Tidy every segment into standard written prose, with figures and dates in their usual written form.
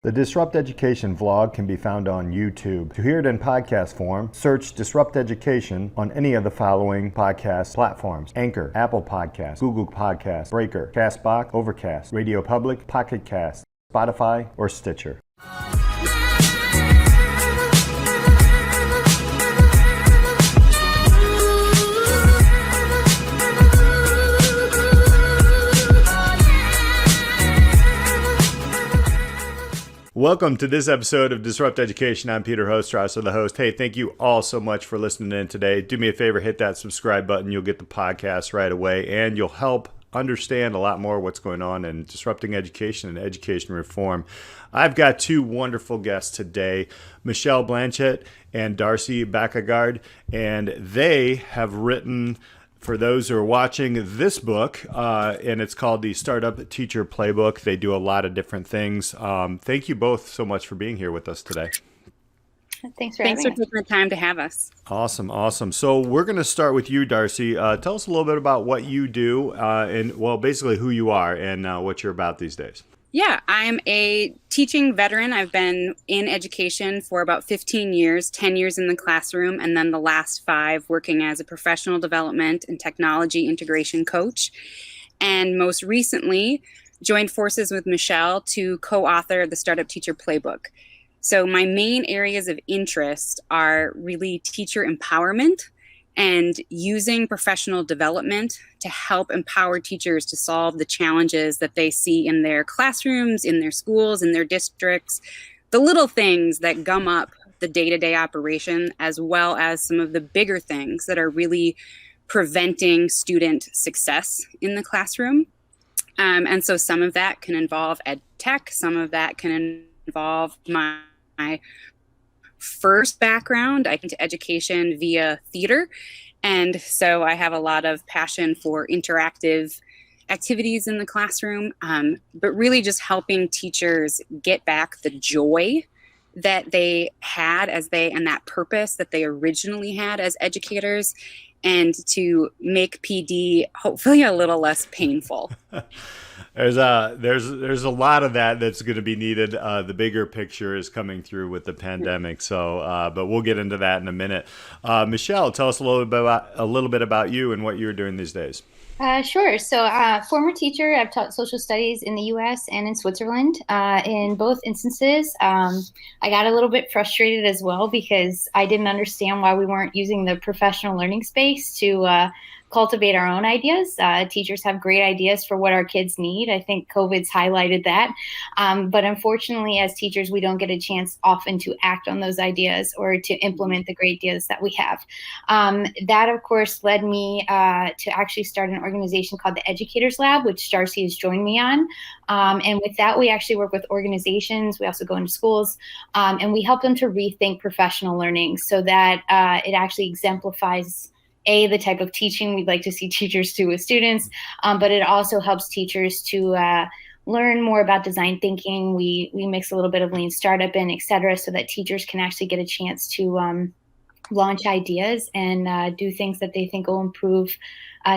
The Disrupt Education vlog can be found on YouTube. To hear it in podcast form, search Disrupt Education on any of the following podcast platforms: Anchor, Apple Podcasts, Google Podcasts, Breaker, Castbox, Overcast, Radio Public, Pocket Cast, Spotify, or Stitcher. Welcome to this episode of Disrupt Education. I'm Peter Hostrasser, the host. Hey, thank you all so much for listening in today. Do me a favor, hit that subscribe button. You'll get the podcast right away, and you'll help understand a lot more what's going on in disrupting education and education reform. I've got two wonderful guests today, Michelle Blanchet and Darcy Bakkegard, and they have written, for those who are watching, this book, and it's called the Startup Teacher Playbook. They do a lot of different things. Thank you both so much for being here with us today. Thanks for taking the time to have us. Awesome. So we're going to start with you, Darcy. Tell us a little bit about what you do and, well, basically who you are and what you're about these days. Yeah, I'm a teaching veteran. I've been in education for about 15 years, 10 years in the classroom, and then the last 5 working as a professional development and technology integration coach. And most recently, joined forces with Michelle to co-author the Startup Teacher Playbook. So my main areas of interest are really teacher empowerment and using professional development to help empower teachers to solve the challenges that they see in their classrooms, in their schools, in their districts, the little things that gum up the day-to-day operation, as well as some of the bigger things that are really preventing student success in the classroom. And so some of that can involve ed tech, some of that can involve my first background. I went to education via theater. And so I have a lot of passion for interactive activities in the classroom, but really just helping teachers get back the joy that they had and that purpose that they originally had as educators, and to make PD hopefully a little less painful. There's a lot of that's going to be needed. The bigger picture is coming through with the pandemic. So, but we'll get into that in a minute. Michelle, tell us a little bit about you and what you're doing these days. Sure. So, former teacher, I've taught social studies in the U.S. and in Switzerland. In both instances, I got a little bit frustrated as well because I didn't understand why we weren't using the professional learning space to cultivate our own ideas. Teachers have great ideas for what our kids need. I think COVID's highlighted that. But unfortunately, as teachers, we don't get a chance often to act on those ideas or to implement the great ideas that we have. That, of course, led me to actually start an organization called the Educators Lab, which Darcy has joined me on. And with that, we actually work with organizations. We also go into schools, and we help them to rethink professional learning so that it actually exemplifies the type of teaching we'd like to see teachers do with students, but it also helps teachers to learn more about design thinking. We mix a little bit of lean startup in, et cetera, so that teachers can actually get a chance to launch ideas and do things that they think will improve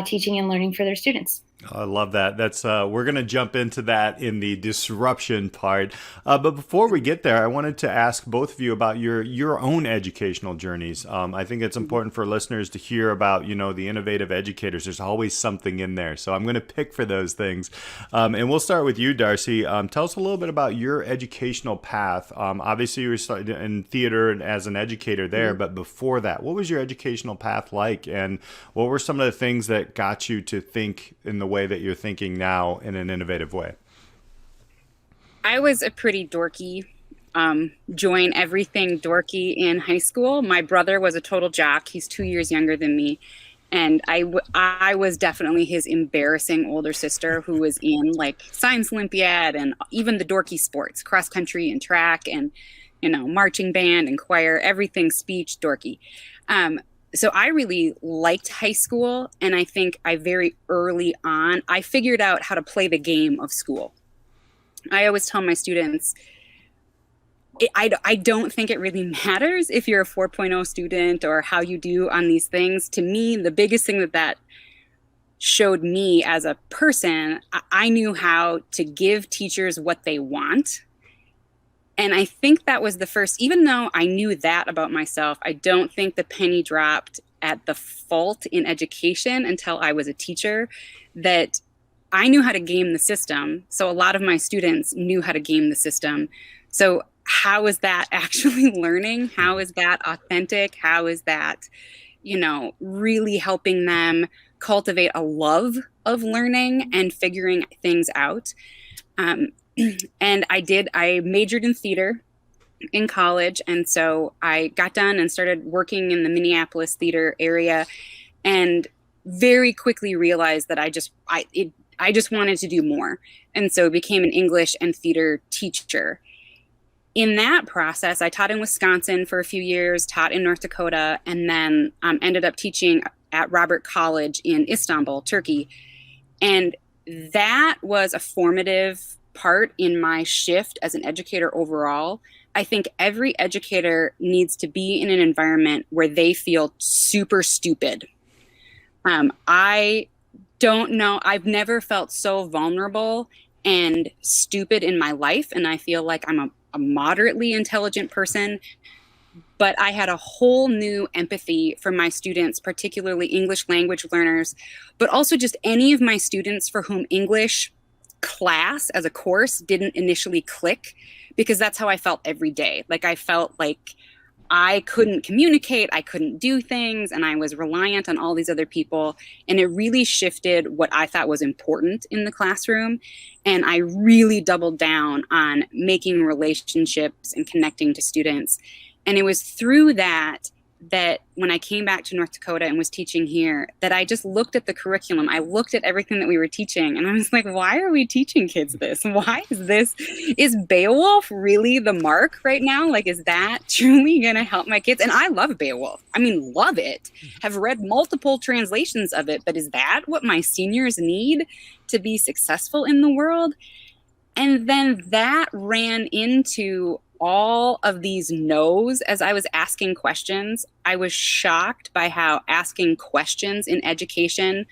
teaching and learning for their students. I love that. That's we're going to jump into that in the disruption part. But before we get there, I wanted to ask both of you about your own educational journeys. I think it's important for listeners to hear about, the innovative educators. There's always something in there. So I'm going to pick for those things. And we'll start with you, Darcy. Tell us a little bit about your educational path. Obviously, you were started in theater and as an educator there. But before that, what was your educational path like? And what were some of the things that got you to think in the way that you're thinking now in an innovative way? I was a pretty dorky, join everything dorky in high school. My brother was a total jock. He's 2 years younger than me. And I was definitely his embarrassing older sister who was in like Science Olympiad and even the dorky sports, cross country and track and, marching band and choir, everything speech dorky. So I really liked high school, and I think very early on, I figured out how to play the game of school. I always tell my students, I don't think it really matters if you're a 4.0 student or how you do on these things. To me, the biggest thing that showed me as a person, I knew how to give teachers what they want And I think that was the first, even though I knew that about myself, I don't think the penny dropped at the fault in education until I was a teacher, that I knew how to game the system. So a lot of my students knew how to game the system. So how is that actually learning? How is that authentic? How is that, really helping them cultivate a love of learning and figuring things out? And I majored in theater in college. And so I got done and started working in the Minneapolis theater area, and very quickly realized that I just wanted to do more. And so became an English and theater teacher. In that process, I taught in Wisconsin for a few years, taught in North Dakota, and then ended up teaching at Robert College in Istanbul, Turkey. And that was a formative part in my shift as an educator overall. I think every educator needs to be in an environment where they feel super stupid. I don't know. I've never felt so vulnerable and stupid in my life. And I feel like I'm a moderately intelligent person, but I had a whole new empathy for my students, particularly English language learners, but also just any of my students for whom English class as a course didn't initially click, because that's how I felt every day. Like I felt like I couldn't communicate, I couldn't do things, and I was reliant on all these other people. And it really shifted what I thought was important in the classroom. And I really doubled down on making relationships and connecting to students. And it was through that when I came back to North Dakota and was teaching here, that I just looked at the curriculum. I looked at everything that we were teaching, and I was like, why are we teaching kids this? Why is Beowulf really the mark right now? Like, is that truly going to help my kids? And I love Beowulf. I mean, love it. Have read multiple translations of it, but is that what my seniors need to be successful in the world? And then that ran into all of these no's as I was asking questions. I was shocked by how asking questions in education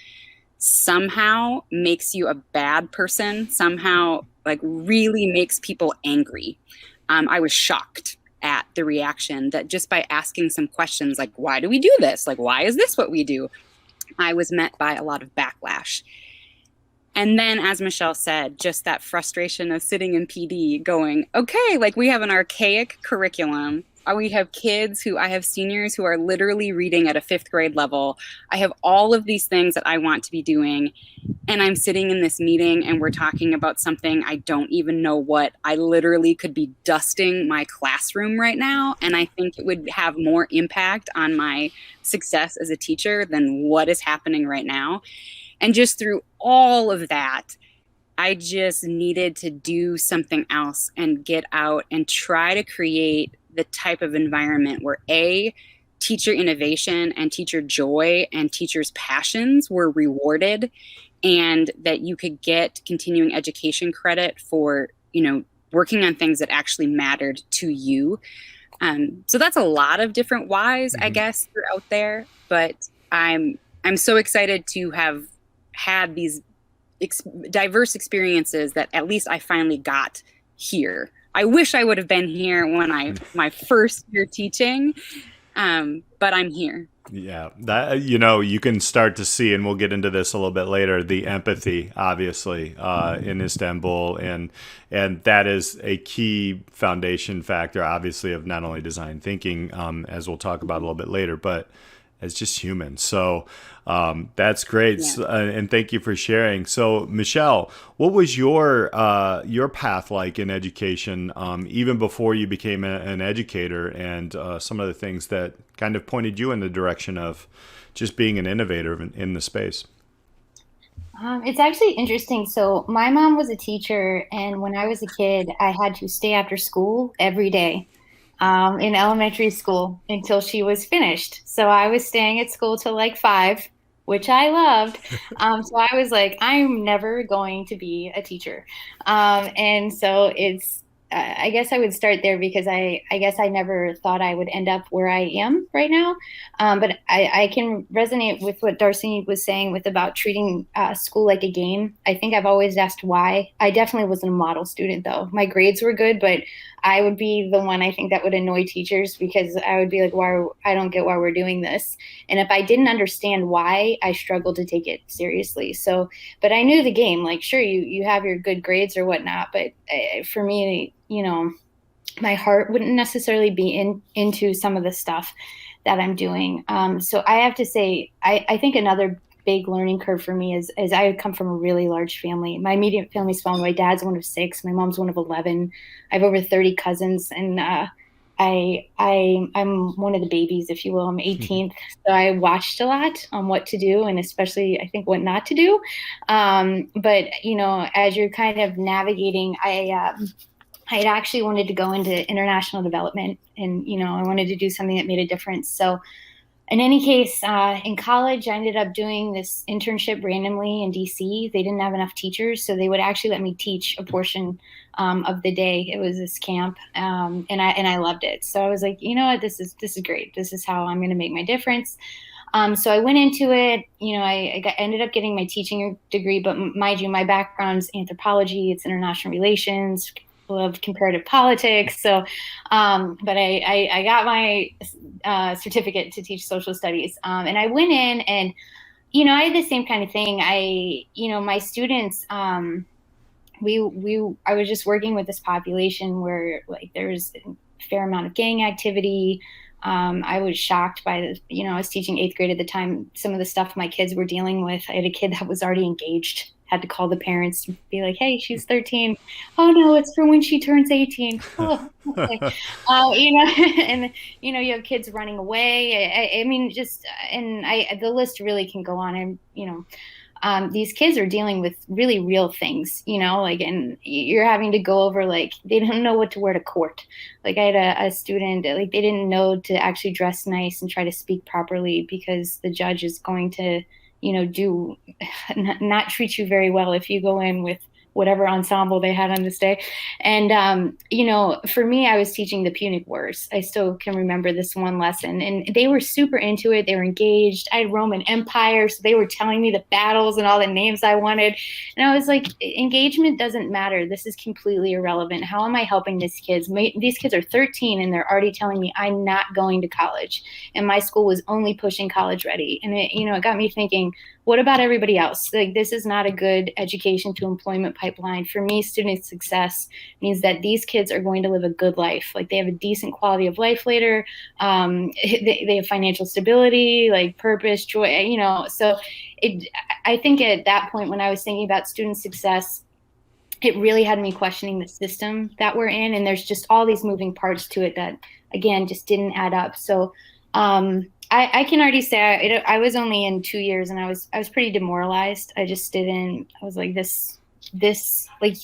somehow makes you a bad person, somehow like really makes people angry. I was shocked at the reaction that just by asking some questions like, why do we do this? Like, why is this what we do? I was met by a lot of backlash. And then, as Michelle said, just that frustration of sitting in PD going, okay, like we have an archaic curriculum. I have seniors who are literally reading at a 5th grade level. I have all of these things that I want to be doing. And I'm sitting in this meeting and we're talking about something I don't even know what. I literally could be dusting my classroom right now. And I think it would have more impact on my success as a teacher than what is happening right now. And just through all of that, I just needed to do something else and get out and try to create the type of environment where teacher innovation and teacher joy and teachers' passions were rewarded, and that you could get continuing education credit for, working on things that actually mattered to you. So that's a lot of different whys, I guess, throughout there. But I'm so excited to have had these diverse experiences that at least I finally got here. I wish I would have been here when my first year teaching, but I'm here. Yeah, that you can start to see, and we'll get into this a little bit later, the empathy, obviously, in Istanbul, and that is a key foundation factor, obviously, of not only design thinking, as we'll talk about a little bit later, but as just humans. So that's great. Yeah. So, and thank you for sharing. So Michelle, what was your path like in education, even before you became an educator, and some of the things that kind of pointed you in the direction of just being an innovator in the space? It's actually interesting. So my mom was a teacher, and when I was a kid, I had to stay after school every day. In elementary school until she was finished. So I was staying at school till like 5, which I loved. So I was like, I'm never going to be a teacher. And so I guess I would start there because I guess I never thought I would end up where I am right now. But I can resonate with what Darcy was saying about treating school like a game. I think I've always asked why. I definitely wasn't a model student, though. My grades were good, but I would be the one, I think, that would annoy teachers, because I would be like, I don't get why we're doing this. And if I didn't understand why, I struggled to take it seriously. So, but I knew the game. Like, sure, you have your good grades or whatnot, but for me, my heart wouldn't necessarily be into some of the stuff that I'm doing. So I have to say, I think another big learning curve for me is I come from a really large family. My immediate family is small. My dad's one of 6. My mom's one of 11. I have over 30 cousins, and I'm one of the babies, if you will. I'm 18th, so I watched a lot on what to do, and especially I think what not to do. But as you're kind of navigating, I actually wanted to go into international development, and I wanted to do something that made a difference. So in any case, in college, I ended up doing this internship randomly in DC. They didn't have enough teachers, so they would actually let me teach a portion of the day. It was this camp, and I loved it. So I was like, you know what, this is great. This is how I'm going to make my difference. So I went into it. I ended up getting my teaching degree, but mind you, my background's anthropology. It's international relations. Of comparative politics. So, but I got my certificate to teach social studies. And I went in, and, I had the same kind of thing. My students, I was just working with this population where, like, there's a fair amount of gang activity. I was shocked by I was teaching 8th grade at the time. Some of the stuff my kids were dealing with. I had a kid that was already engaged, had to call the parents to be like, hey, she's 13. Oh no, it's for when she turns 18. Oh, okay. And you have kids running away. I mean, the list really can go on. And these kids are dealing with really real things, and you're having to go over, like, they don't know what to wear to court. Like, I had a student, like, they didn't know to actually dress nice and try to speak properly, because the judge is going to, not treat you very well if you go in with whatever ensemble they had on this day. And, for me, I was teaching the Punic Wars. I still can remember this one lesson, and they were super into it. They were engaged. I had Roman Empire, so they were telling me the battles and all the names I wanted. And I was like, engagement doesn't matter. This is completely irrelevant. How am I helping these kids? These kids are 13, and they're already telling me I'm not going to college. And my school was only pushing college ready. And it got me thinking, what about everybody else? Like, this is not a good education to employment pipeline. For me, student success means that these kids are going to live a good life. Like, they have a decent quality of life later. They have financial stability, like purpose, joy, So I think at that point, when I was thinking about student success, it really had me questioning the system that we're in. And there's just all these moving parts to it that, again, just didn't add up. So, I can already say I was only in 2 years, and I was pretty demoralized. I just didn't. I was like, this like,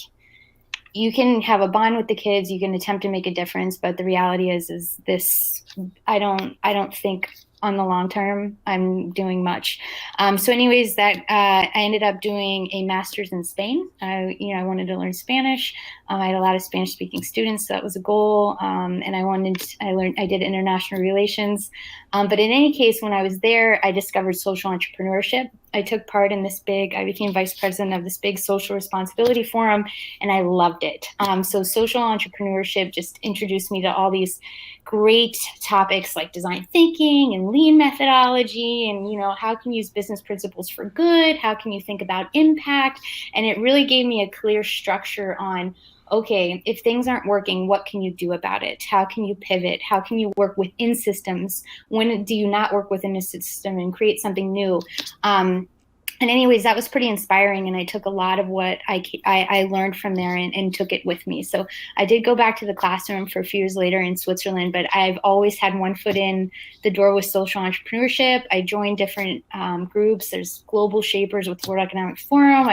you can have a bond with the kids, you can attempt to make a difference, but the reality is this. I don't think on the long term I'm doing much. So anyways, that I ended up doing a master's in Spain. I wanted to learn Spanish. I had a lot of Spanish speaking students, so that was a goal. And I did international relations. But in any case, when I was there, I discovered social entrepreneurship. I took part in I became vice president of this big social responsibility forum, and I loved it. So social entrepreneurship just introduced me to all these great topics like design thinking and lean methodology, and how can you use business principles for good? How can you think about impact? And it really gave me a clear structure on, okay, if things aren't working, what can you do about it? How can you pivot? How can you work within systems? When do you not work within a system and create something new? And anyways, that was pretty inspiring, and I took a lot of what I learned from there and took it with me. So I did go back to the classroom for a few years later in Switzerland, but I've always had one foot in the door with social entrepreneurship. I joined different groups. There's Global Shapers with World Economic Forum,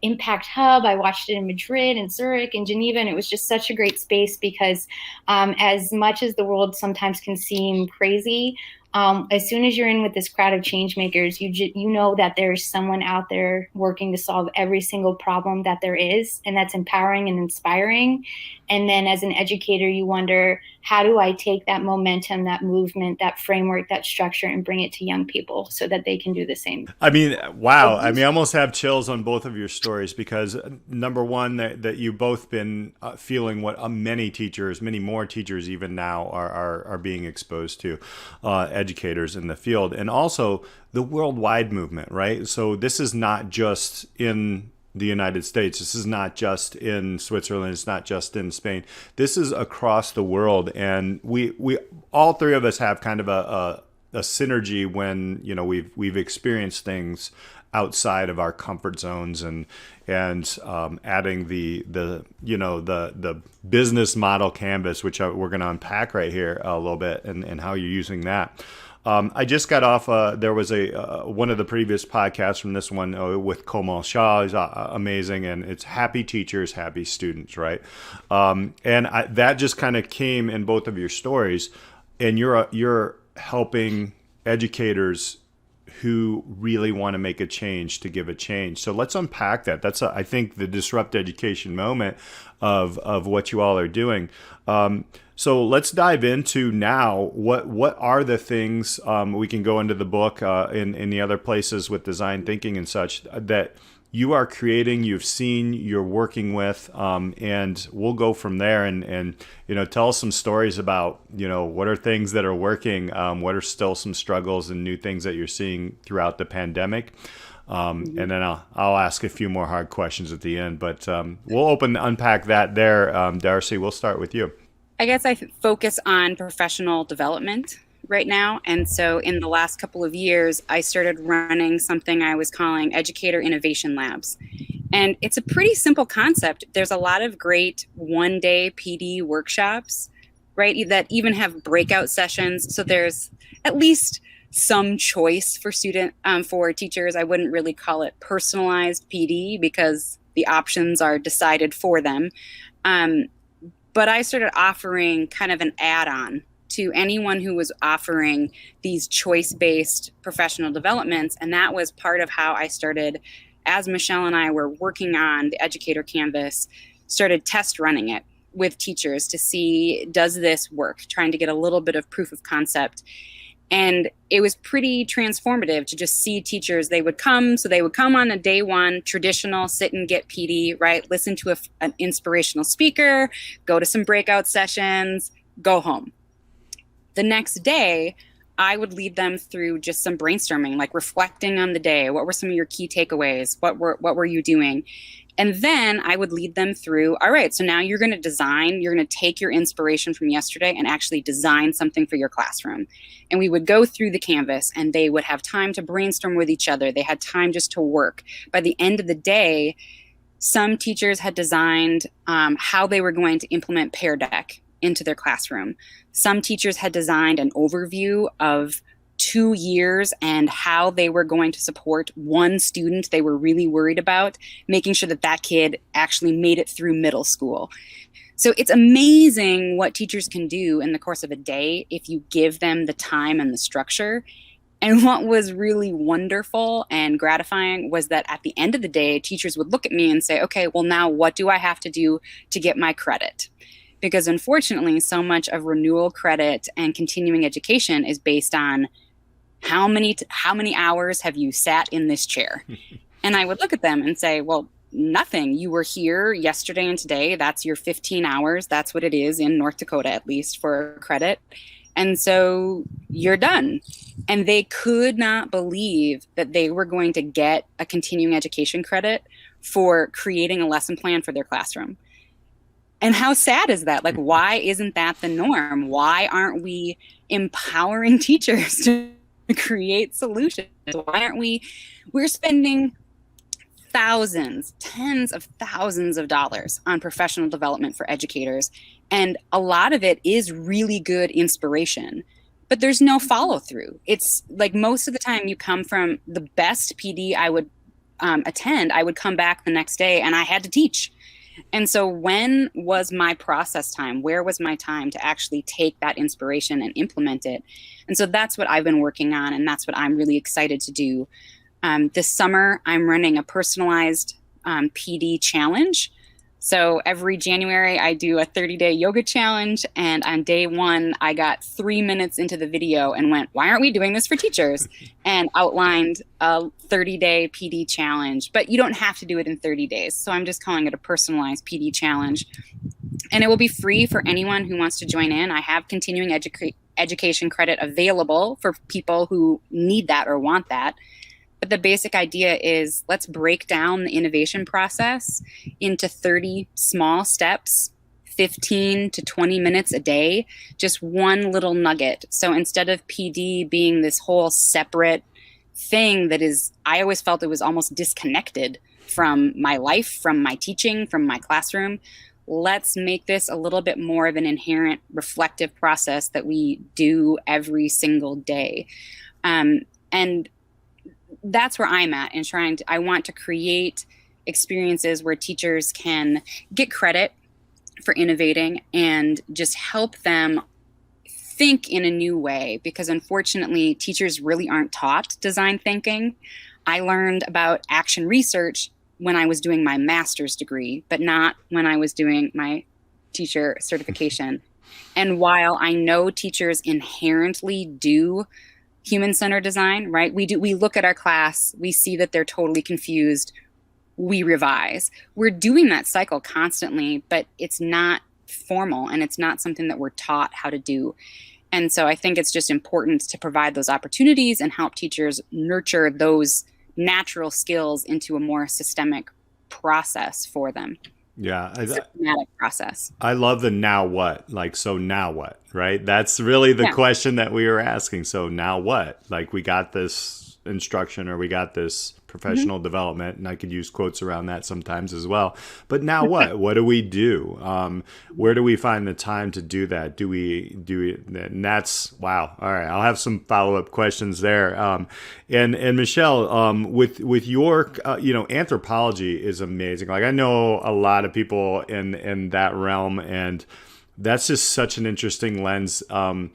Impact Hub. I watched it in Madrid and Zurich and Geneva, and it was just such a great space because as much as the world sometimes can seem crazy, as soon as you're in with this crowd of change makers, you know that there's someone out there working to solve every single problem that there is, and that's empowering and inspiring. And then as an educator, you wonder, how do I take that momentum, that movement, that framework, that structure, and bring it to young people so that they can do the same? I mean, wow. I mean, I almost have chills on both of your stories because number one, that you've both been feeling what many teachers, many more teachers even now are being exposed to, educators in the field, and also the worldwide movement, right? So this is not just in the United States. This is not just in Switzerland. It's not just in Spain. This is across the world. And we all three of us have kind of a synergy when, you know, we've experienced things outside of our comfort zones, and adding the business model canvas, which we're going to unpack right here a little bit, and how you're using that. I just got off. There was one of the previous podcasts from this one with Komal Shah. Is amazing, and it's happy teachers, happy students, right? That just kind of came in both of your stories, and you're helping educators who really want to make a change to give a change. So let's unpack that. That's I think the disrupt education moment of what you all are doing. So let's dive into now what are the things, we can go into the book in the other places with design thinking and such, that you are creating, you've seen, you're working with, and we'll go from there and tell us some stories about, what are things that are working, what are still some struggles and new things that you're seeing throughout the pandemic. And then I'll ask a few more hard questions at the end, but we'll unpack that there. Darcy, we'll start with you. I guess I focus on professional development right now. And so in the last couple of years, I started running something I was calling Educator Innovation Labs. And it's a pretty simple concept. There's a lot of great one-day PD workshops, right, that even have breakout sessions. So there's at least some choice for for teachers. I wouldn't really call it personalized PD because the options are decided for them. But I started offering kind of an add-on to anyone who was offering these choice-based professional developments. And that was part of how I started, as Michelle and I were working on the Educator Canvas, started test running it with teachers to see, does this work? Trying to get a little bit of proof of concept. And it was pretty transformative to just see teachers. They would come on a day one, traditional, sit and get PD, right? Listen to an inspirational speaker, go to some breakout sessions, go home. The next day, I would lead them through just some brainstorming, like reflecting on the day. What were some of your key takeaways? What were you doing? And then I would lead them through, all right, so now you're going to take your inspiration from yesterday and actually design something for your classroom. And we would go through the canvas and they would have time to brainstorm with each other. They had time just to work. By the end of the day, some teachers had designed how they were going to implement Pear Deck into their classroom. Some teachers had designed an overview of 2 years and how they were going to support one student they were really worried about, making sure that kid actually made it through middle school. So it's amazing what teachers can do in the course of a day if you give them the time and the structure. And what was really wonderful and gratifying was that at the end of the day, teachers would look at me and say, okay, well, now what do I have to do to get my credit? Because unfortunately, so much of renewal credit and continuing education is based on how many hours have you sat in this chair? And I would look at them and say, well, nothing. You were here yesterday and today. That's your 15 hours. That's what it is in North Dakota, at least, for credit. And so you're done. And they could not believe that they were going to get a continuing education credit for creating a lesson plan for their classroom. And how sad is that? Like, why isn't that the norm? Why aren't we empowering teachers to create solutions? Why aren't we're spending thousands, tens of thousands of dollars on professional development for educators. And a lot of it is really good inspiration, but there's no follow through. It's like most of the time you come from the best PD I would attend, I would come back the next day and I had to teach. And so when was my process time? Where was my time to actually take that inspiration and implement it? And so that's what I've been working on, and that's what I'm really excited to do. This summer, I'm running a personalized PD challenge. So every January, I do a 30-day yoga challenge. And on day one, I got 3 minutes into the video and went, why aren't we doing this for teachers? And outlined a 30-day PD challenge. But you don't have to do it in 30 days. So I'm just calling it a personalized PD challenge. And it will be free for anyone who wants to join in. I have continuing education credit available for people who need that or want that. But the basic idea is, let's break down the innovation process into 30 small steps, 15 to 20 minutes a day, just one little nugget. So instead of PD being this whole separate thing that is, I always felt it was almost disconnected from my life, from my teaching, from my classroom. Let's make this a little bit more of an inherent reflective process that we do every single day. And that's where I'm at in I want to create experiences where teachers can get credit for innovating and just help them think in a new way, because unfortunately, teachers really aren't taught design thinking. I learned about action research when I was doing my master's degree, but not when I was doing my teacher certification. And while I know teachers inherently do human-centered design, right? We look at our class, we see that they're totally confused, we revise. We're doing that cycle constantly, but it's not formal and it's not something that we're taught how to do. And so I think it's just important to provide those opportunities and help teachers nurture those natural skills into a more systemic process for them. Yeah. Systematic process. I love the now what, like, so now what, right? That's really the question that we were asking. So now what? Like, we got this instruction or we got this professional development, and I could use quotes around that sometimes as well. But now what? What do we do? Where do we find the time to do that? Do we, and that's, wow. All right. I'll have some follow-up questions there. And Michelle, with your, anthropology is amazing. Like, I know a lot of people in that realm, and that's just such an interesting lens. I'm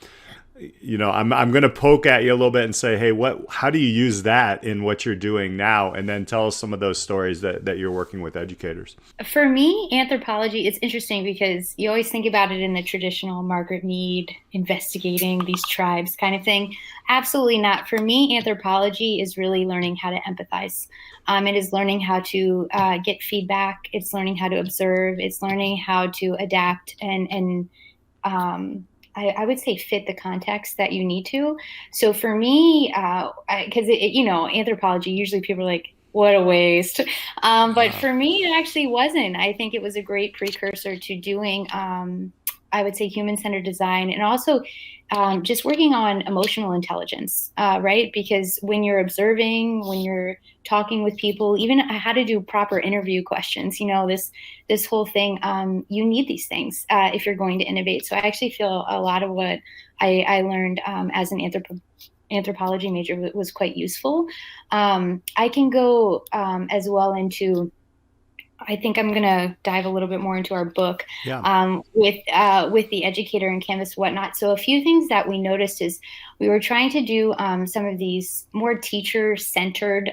going to poke at you a little bit and say, hey, how do you use that in what you're doing now? And then tell us some of those stories that you're working with educators. For me, anthropology, it's interesting because you always think about it in the traditional Margaret Mead, investigating these tribes kind of thing. Absolutely not. For me, anthropology is really learning how to empathize. It is learning how to get feedback. It's learning how to observe. It's learning how to adapt and I would say fit the context that you need to. So for me, because anthropology, usually people are like, what a waste. But for me, it actually wasn't. I think it was a great precursor to doing, I would say, human-centered design, and also just working on emotional intelligence, right? Because when you're observing, when you're talking with people, even how to do proper interview questions, this whole thing, you need these things if you're going to innovate. So I actually feel a lot of what I learned as an anthropology major was quite useful. I can go as well into, I think I'm going to dive a little bit more into our book with the educator and Canvas whatnot. So a few things that we noticed is we were trying to do some of these more teacher-centered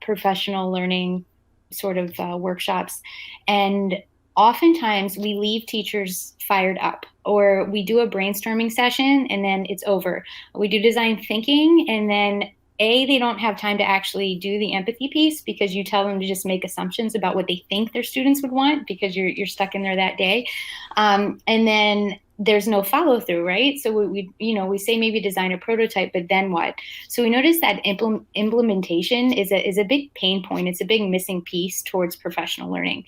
professional learning sort of workshops. And oftentimes we leave teachers fired up, or we do a brainstorming session and then it's over. We do design thinking and then they don't have time to actually do the empathy piece because you tell them to just make assumptions about what they think their students would want because you're stuck in there that day. And then there's no follow through, right? So we say maybe design a prototype, but then what? So we noticed that implementation is a big pain point. It's a big missing piece towards professional learning.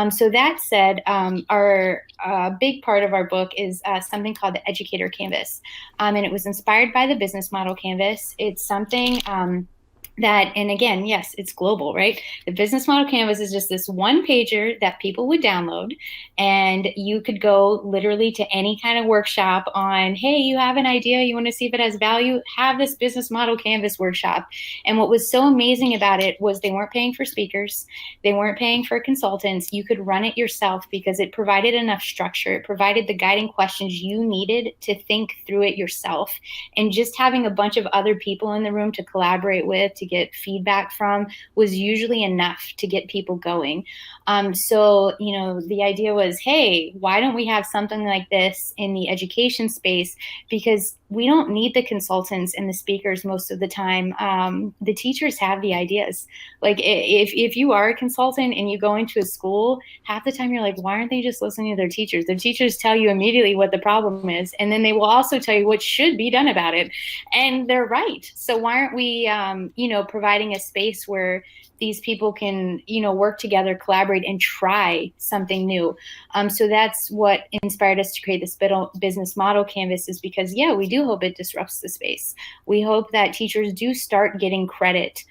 So that said, our big part of our book is something called the Educator Canvas. And it was inspired by the business model canvas. It's something that, and again, yes, it's global, right? The business model canvas is just this one pager that people would download, and you could go literally to any kind of workshop on, hey, you have an idea, you want to see if it has value, have this business model canvas workshop. And what was so amazing about it was they weren't paying for speakers, they weren't paying for consultants. You could run it yourself because it provided enough structure, it provided the guiding questions you needed to think through it yourself. And just having a bunch of other people in the room to collaborate with, to get feedback from, was usually enough to get people going. So, the idea was, hey, why don't we have something like this in the education space? Because we don't need the consultants and the speakers most of the time. The teachers have the ideas. Like if you are a consultant and you go into a school, half the time you're like, why aren't they just listening to their teachers? Their teachers tell you immediately what the problem is, and then they will also tell you what should be done about it. And they're right. So why aren't we, providing a space where these people can, work together, collaborate, and try something new? So that's what inspired us to create this business model canvas, is because, we do hope it disrupts the space. We hope that teachers do start getting credit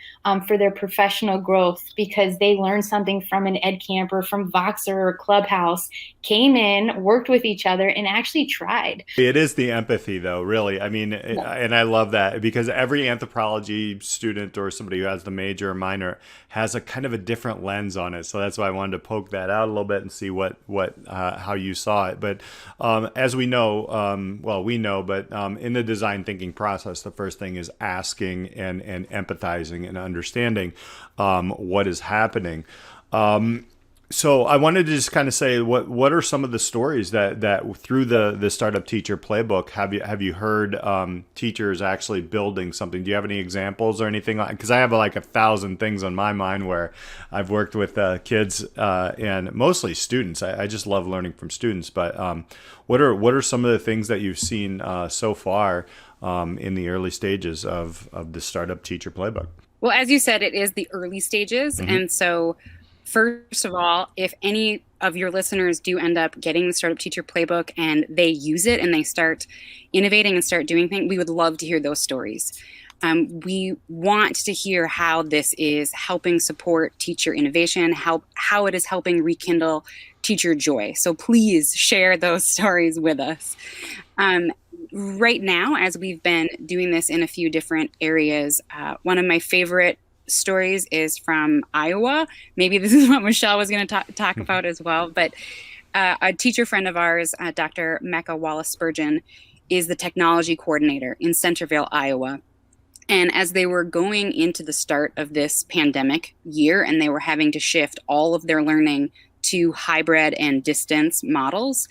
for their professional growth because they learned something from an ed camp or from Voxer or Clubhouse, came in, worked with each other, and actually tried. It is the empathy, though, really. I mean, and I love that, because every anthropology student or somebody who has the major or minor has a kind of a different lens on it. So that's why I wanted to poke that out a little bit and see how you saw it. But as we know, in the design thinking process, the first thing is asking and empathizing and understanding what is happening. So I wanted to just kind of say, what are some of the stories that through the Startup Teacher Playbook have you heard teachers actually building something? Do you have any examples or anything? Because I have like 1,000 things on my mind where I've worked with kids and mostly students. I just love learning from students. But what are some of the things that you've seen so far in the early stages of the Startup Teacher Playbook? Well, as you said, it is the early stages, and so. First of all, if any of your listeners do end up getting the Startup Teacher Playbook and they use it and they start innovating and start doing things, we would love to hear those stories. We want to hear how this is helping support teacher innovation, how it is helping rekindle teacher joy. So please share those stories with us. Right now, as we've been doing this in a few different areas, one of my favorite stories is from Iowa. Maybe this is what Michelle was going to talk about as well. But a teacher friend of ours, Dr. Mecca Wallace-Spurgeon, is the technology coordinator in Centerville, Iowa. And as they were going into the start of this pandemic year and they were having to shift all of their learning to hybrid and distance models,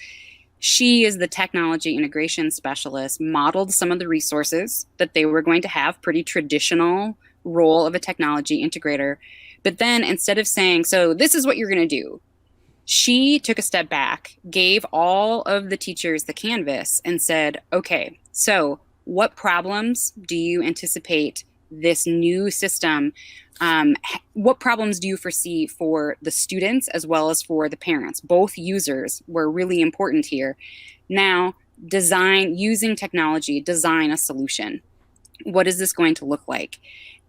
she, is the technology integration specialist, modeled some of the resources that they were going to have, pretty traditional role of a technology integrator. But then instead of saying, so this is what you're going to do, she took a step back, gave all of the teachers the canvas and said, okay, so what problems do you anticipate this new system, what problems do you foresee for the students as well as for the parents? Both users were really important here. Now, using technology, design a solution. What is this going to look like?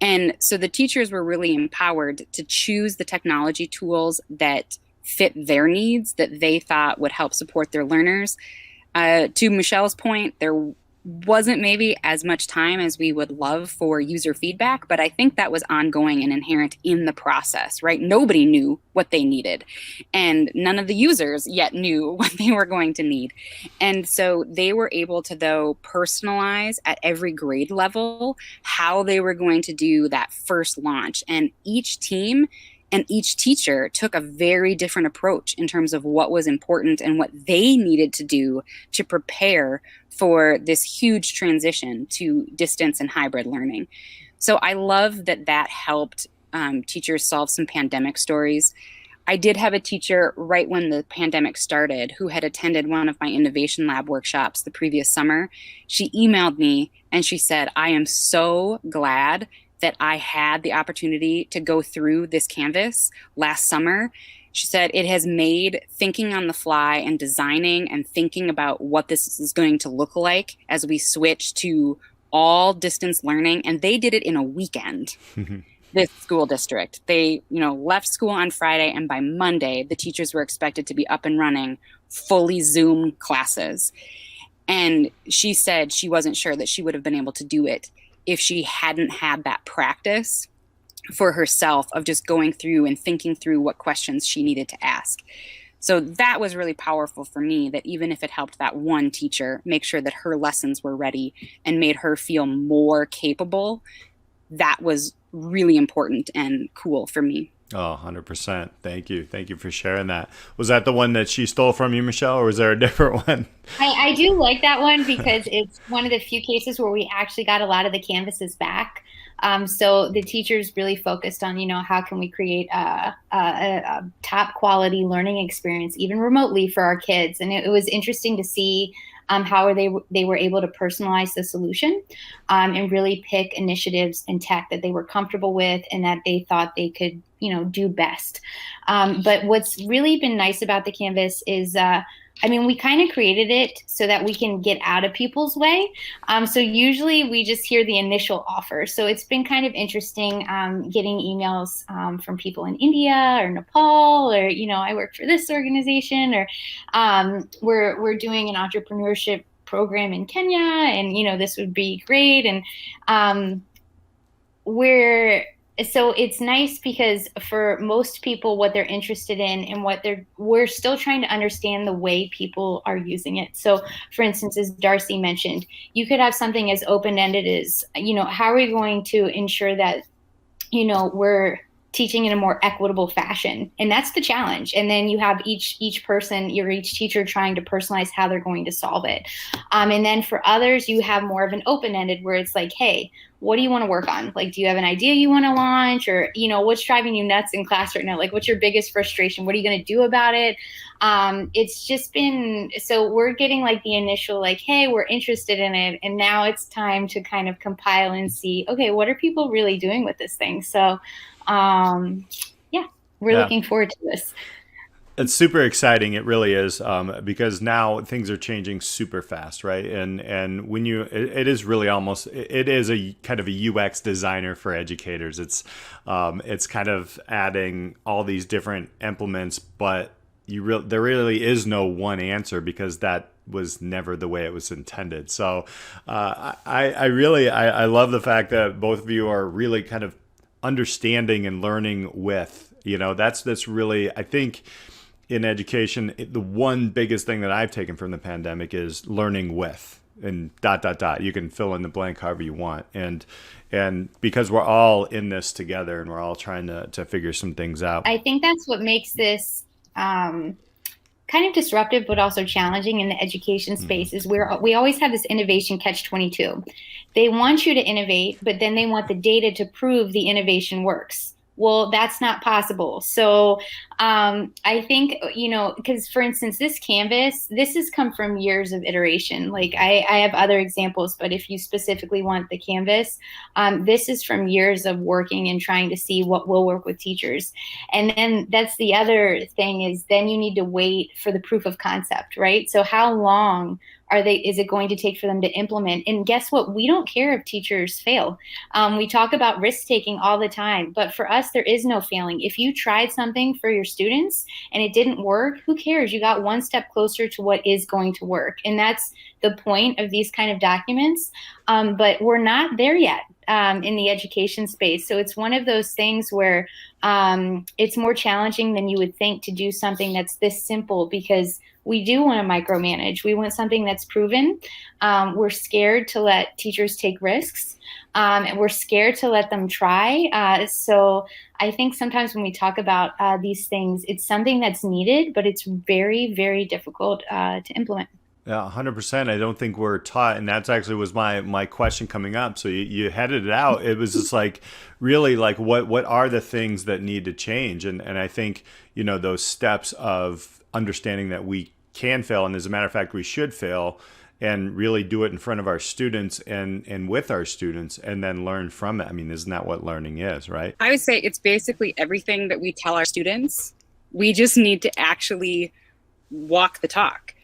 And so the teachers were really empowered to choose the technology tools that fit their needs, that they thought would help support their learners. To Michelle's point, there wasn't maybe as much time as we would love for user feedback, but I think that was ongoing and inherent in the process, right? Nobody knew what they needed, and none of the users yet knew what they were going to need. And so they were able to, though, personalize at every grade level how they were going to do that first launch. And each team and each teacher took a very different approach in terms of what was important and what they needed to do to prepare for this huge transition to distance and hybrid learning. So I love that helped teachers solve some pandemic stories. I did have a teacher right when the pandemic started who had attended one of my Innovation Lab workshops the previous summer. She emailed me and she said, I am so glad that I had the opportunity to go through this canvas last summer. She said it has made thinking on the fly and designing and thinking about what this is going to look like as we switch to all distance learning, and they did it in a weekend. This school district, they, left school on Friday, and by Monday, the teachers were expected to be up and running fully Zoom classes. And she said she wasn't sure that she would have been able to do it if she hadn't had that practice for herself of just going through and thinking through what questions she needed to ask. So that was really powerful for me, that even if it helped that one teacher make sure that her lessons were ready and made her feel more capable, that was really important and cool for me. Oh, 100%. Thank you. Thank you for sharing that. Was that the one that she stole from you, Michelle, or was there a different one? I do like that one because it's one of the few cases where we actually got a lot of the canvases back. So the teachers really focused on, how can we create a top quality learning experience, even remotely, for our kids. And it was interesting to see how they were able to personalize the solution and really pick initiatives and tech that they were comfortable with and that they thought they could, do best. But what's really been nice about the Canvas is, we kind of created it so that we can get out of people's way. So usually we just hear the initial offer. So it's been kind of interesting getting emails from people in India or Nepal, or, I work for this organization, or we're doing an entrepreneurship program in Kenya, and, this would be great. And so it's nice because for most people, what they're interested in and we're still trying to understand the way people are using it. So for instance, as Darcy mentioned, you could have something as open-ended as, how are we going to ensure that, we're teaching in a more equitable fashion? And that's the challenge. And then you have each teacher trying to personalize how they're going to solve it. And then for others, you have more of an open-ended where it's like, hey, what do you want to work on? Like, do you have an idea you want to launch, or, what's driving you nuts in class right now? Like, what's your biggest frustration? What are you going to do about it? It's just been, so we're getting like the initial, like, hey, we're interested in it. And now it's time to kind of compile and see, okay, what are people really doing with this thing? So, we're looking forward to this. It's super exciting. It really is, because now things are changing super fast, right? And when it is really almost, it is a kind of a UX designer for educators. It's kind of adding all these different implements, but there really is no one answer, because that was never the way it was intended. So I love the fact that both of you are really kind of understanding and learning with. That's really, I think, in education, the one biggest thing that I've taken from the pandemic is learning with, and ... You can fill in the blank however you want. And because we're all in this together and we're all trying to figure some things out. I think that's what makes this kind of disruptive, but also challenging in the education space, is where we always have this innovation catch-22. They want you to innovate, but then they want the data to prove the innovation works. Well, that's not possible. So I think, because for instance, this Canvas, this has come from years of iteration. Like I have other examples, but if you specifically want the Canvas, this is from years of working and trying to see what will work with teachers. And then that's the other thing, is then you need to wait for the proof of concept, right? So how long is it going to take for them to implement? And guess what? We don't care if teachers fail. We talk about risk taking all the time, but for us, there is no failing. If you tried something for your students and it didn't work, who cares? You got one step closer to what is going to work. And that's the point of these kind of documents. But we're not there yet in the education space. So it's one of those things where it's more challenging than you would think to do something that's this simple, because we do want to micromanage. We want something that's proven. We're scared to let teachers take risks, and we're scared to let them try. So I think sometimes when we talk about these things, it's something that's needed, but it's very, very difficult to implement. Yeah, 100%. I don't think we're taught, and that's actually was my question coming up. So you headed it out. It was just like, really, like what are the things that need to change? And I think, those steps of understanding that we can fail, and as a matter of fact, we should fail, and really do it in front of our students and with our students, and then learn from it. I mean, isn't that what learning is, right? I would say it's basically everything that we tell our students. We just need to actually walk the talk.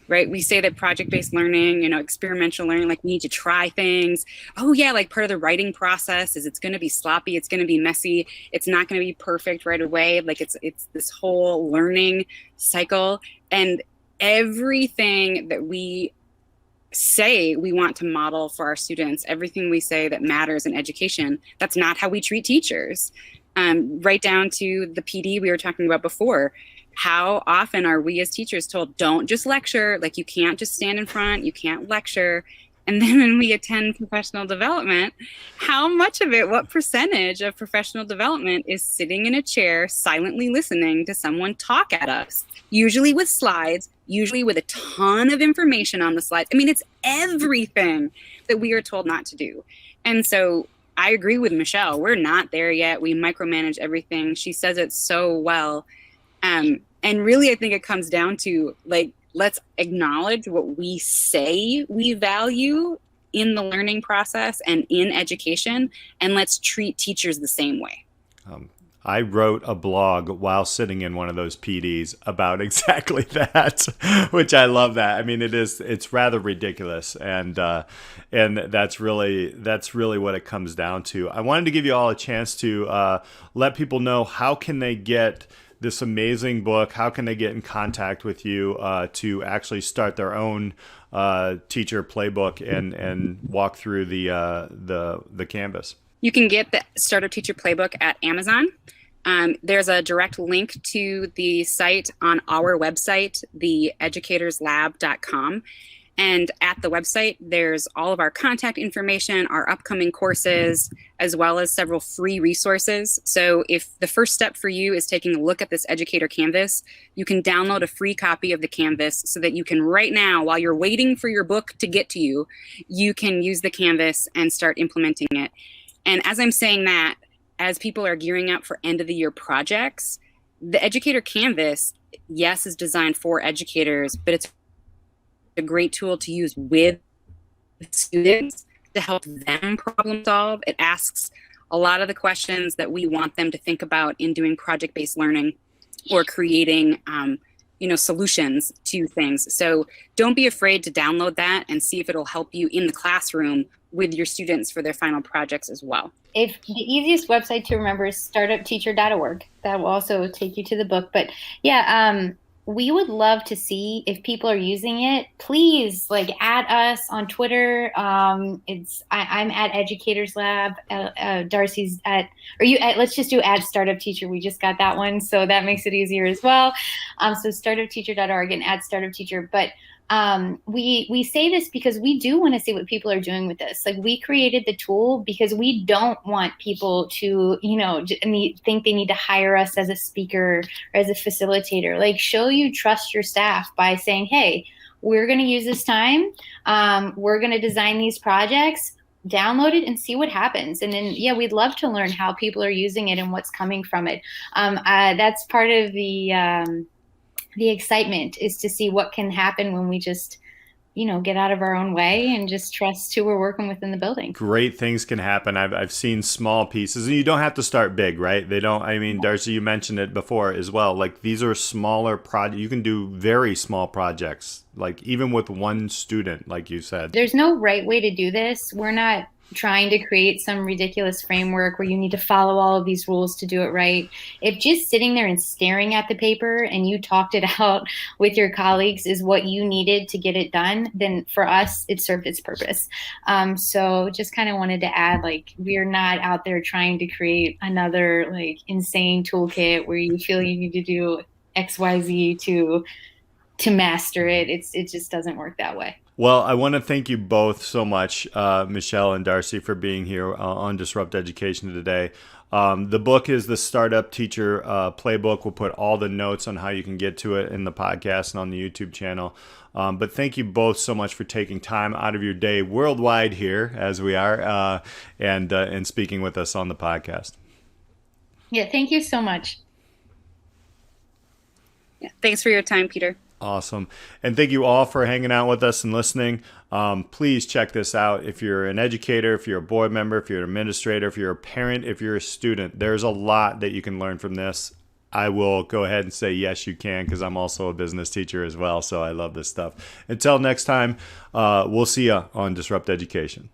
right? We say that project-based learning, experiential learning, like we need to try things. Oh yeah, like part of the writing process is it's going to be sloppy, it's going to be messy, it's not going to be perfect right away. Like it's this whole learning cycle, and everything that we say we want to model for our students, everything we say that matters in education, that's not how we treat teachers. Right down to the PD we were talking about before. How often are we as teachers told, don't just lecture, like you can't just stand in front, you can't lecture. And then when we attend professional development, how much of it, what percentage of professional development is sitting in a chair silently listening to someone talk at us, usually with slides, usually with a ton of information on the slides. I mean, it's everything that we are told not to do. And so I agree with Michelle. We're not there yet. We micromanage everything. She says it so well. And really, I think it comes down to, like, let's acknowledge what we say we value in the learning process and in education, and let's treat teachers the same way. I wrote a blog while sitting in one of those PDs about exactly that, which I love that. I mean, it's rather ridiculous, and that's really what it comes down to. I wanted to give you all a chance to let people know how can they get this amazing book, how can they get in contact with you to actually start their own teacher playbook and walk through the canvas. You can get the Startup Teacher Playbook at Amazon. There's a direct link to the site on our website, theeducatorslab.com. And at the website, there's all of our contact information, our upcoming courses, as well as several free resources. So if the first step for you is taking a look at this educator canvas, you can download a free copy of the canvas so that you can right now, while you're waiting for your book to get to you, you can use the canvas and start implementing it. And as I'm saying that, as people are gearing up for end of the year projects, the educator canvas, yes, is designed for educators, but it's a great tool to use with students to help them problem solve. It asks a lot of the questions that we want them to think about in doing project-based learning or creating solutions to things. So don't be afraid to download that and see if it'll help you in the classroom with your students for their final projects as well. If the easiest website to remember is startupteacher.org. That will also take you to the book. But yeah, we would love to see if people are using it. Please, add us on Twitter. I'm at Educators Lab. Darcy's let's just do at Startup Teacher. We just got that one, so that makes it easier as well. So startupteacher.org and at Startup Teacher. But we say this because we do want to see what people are doing with this. Like, we created the tool because we don't want people to, think they need to hire us as a speaker or as a facilitator. Like, show you trust your staff by saying, hey, we're going to use this time. We're going to design these projects, download it and see what happens. And then, yeah, we'd love to learn how people are using it and what's coming from it. That's part of the excitement, is to see what can happen when we just, get out of our own way and just trust who we're working with in the building. Great things can happen. I've seen small pieces, and you don't have to start big, right? Darcy, you mentioned it before as well. Like, these are smaller projects. You can do very small projects, like even with one student, like you said. There's no right way to do this. We're not trying to create some ridiculous framework where you need to follow all of these rules to do it right. If just sitting there and staring at the paper and you talked it out with your colleagues is what you needed to get it done, then for us, it served its purpose. So just kind of wanted to add, we're not out there trying to create another insane toolkit where you feel you need to do XYZ to master it. It just doesn't work that way. Well, I want to thank you both so much, Michelle and Darcy, for being here on Disrupt Education today. The book is the Startup Teacher Playbook. We'll put all the notes on how you can get to it in the podcast and on the YouTube channel. But thank you both so much for taking time out of your day worldwide here, as we are, and speaking with us on the podcast. Yeah, thank you so much. Yeah, thanks for your time, Peter. Awesome. And thank you all for hanging out with us and listening. Please check this out. If you're an educator, if you're a board member, if you're an administrator, if you're a parent, if you're a student, there's a lot that you can learn from this. I will go ahead and say yes, you can, because I'm also a business teacher as well. So I love this stuff. Until next time, we'll see you on Disrupt Education.